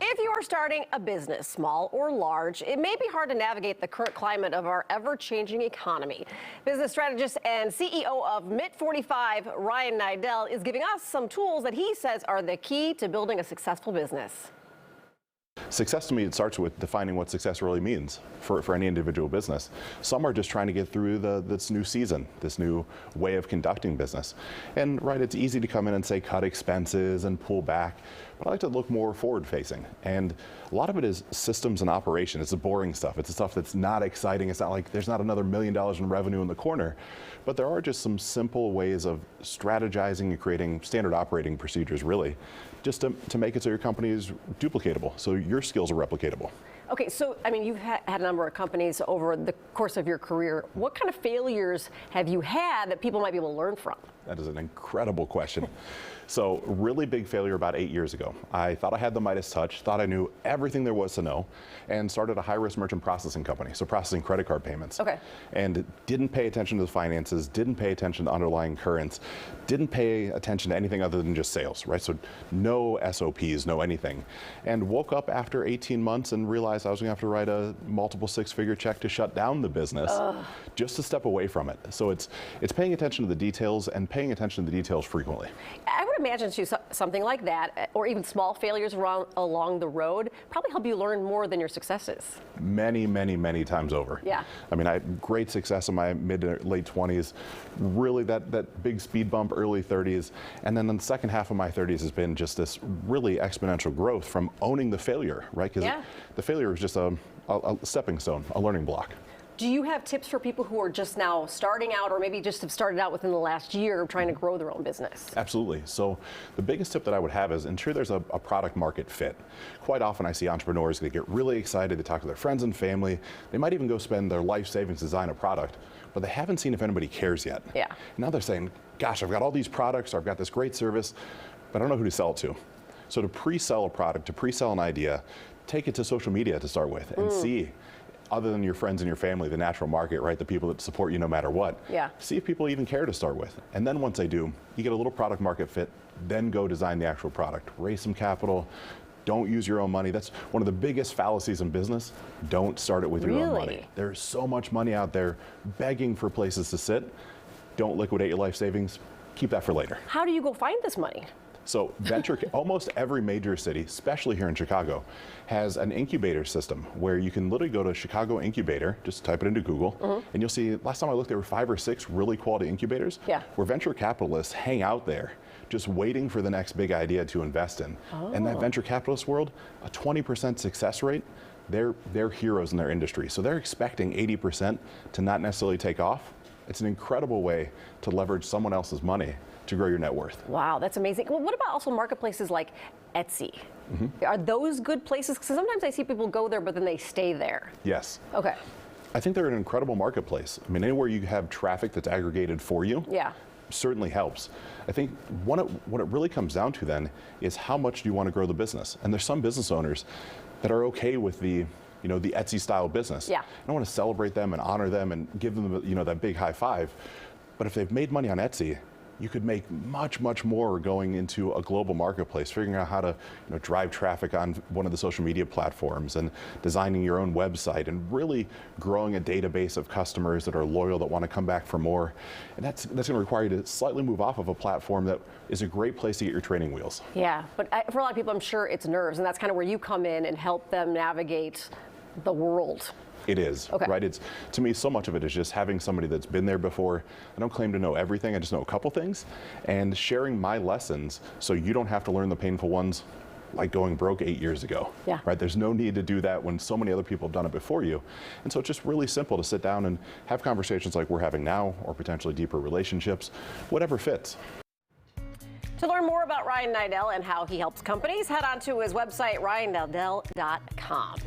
If you are starting a business, small or large, it may be hard to navigate the current climate of our ever-changing economy. Business strategist and CEO of MIT45, Ryan Niddel, is giving us some tools that he says are the key to building a successful business. Success to me, it starts with defining what success really means for any individual business. Some are just trying to get through this new season, this new way of conducting business. And right, it's easy to come in and say cut expenses and pull back, but I like to look more forward facing. And a lot of it is systems and operation. It's the boring stuff. It's the stuff that's not exciting. It's not like there's not another $1 million in revenue in the corner, but there are just some simple ways of strategizing and creating standard operating procedures, really, just to make it so your company is duplicatable, so your skills are replicatable. Okay, so I mean, you've had a number of companies over the course of your career. What kind of failures have you had that people might be able to learn from? That is an incredible question. So, really big failure about 8 years ago. I thought I had the Midas touch, thought I knew everything there was to know, and started a high-risk merchant processing company, so processing credit card payments. Okay. And didn't pay attention to the finances, didn't pay attention to underlying currents, didn't pay attention to anything other than just sales, right? So no SOPs, no anything. And woke up after 18 months and realized I was gonna have to write a multiple six-figure check to shut down the business, just to step away from it. So it's paying attention to the details and paying attention to the details frequently. I would imagine too, something like that, or even small failures along the road, probably help you learn more than your successes. Many, many, many times over. Yeah. I mean, I had great success in my mid to late 20s, really that big speed bump early 30s, and then the second half of my 30s has been just this really exponential growth from owning the failure, right? Because the failure was just a stepping stone, a learning block. Do you have tips for people who are just now starting out, or maybe just have started out within the last year trying to grow their own business? Absolutely. So the biggest tip that I would have is ensure there's a product market fit. Quite often I see entrepreneurs, they get really excited, they talk to their friends and family, they might even go spend their life savings to design a product, but they haven't seen if anybody cares yet. Yeah. Now they're saying, gosh, I've got all these products, or I've got this great service, but I don't know who to sell it to. So to pre-sell a product, to pre-sell an idea, take it to social media to start with and see, other than your friends and your family, the natural market, right? The people that support you no matter what. Yeah. See if people even care to start with. And then once they do, you get a little product market fit, then go design the actual product. Raise some capital. Don't use your own money. That's one of the biggest fallacies in business. Don't start it with your own money. There's so much money out there begging for places to sit. Don't liquidate your life savings. Keep that for later. How do you go find this money? So almost every major city, especially here in Chicago, has an incubator system where you can literally go to Chicago Incubator, just type it into Google, and you'll see, last time I looked, there were 5 or 6 really quality incubators where venture capitalists hang out there just waiting for the next big idea to invest in. And that venture capitalist world, a 20% success rate, they're heroes in their industry. So they're expecting 80% to not necessarily take off. It's an incredible way to leverage someone else's money to grow your net worth. Wow, that's amazing. Well, what about also marketplaces like Etsy? Are those good places? Because sometimes I see people go there, but then they stay there. Yes. Okay. I think they're an incredible marketplace. I mean, anywhere you have traffic that's aggregated for you, certainly helps. I think what it really comes down to then is how much do you want to grow the business? And there's some business owners that are okay with the Etsy style business. Yeah. I don't want to celebrate them and honor them and give them that big high five. But if they've made money on Etsy, you could make much, much more going into a global marketplace, figuring out how to drive traffic on one of the social media platforms and designing your own website and really growing a database of customers that are loyal, that want to come back for more. And that's going to require you to slightly move off of a platform that is a great place to get your training wheels. Yeah, but for a lot of people, I'm sure it's nerves, and that's kind of where you come in and help them navigate the world. It is, right? To me, so much of it is just having somebody that's been there before. I don't claim to know everything, I just know a couple things, and sharing my lessons so you don't have to learn the painful ones, like going broke 8 years ago. Yeah. Right? There's no need to do that when so many other people have done it before you. And so it's just really simple to sit down and have conversations like we're having now, or potentially deeper relationships, whatever fits. To learn more about Ryan Niddel and how he helps companies, head on to his website, ryanniddel.com.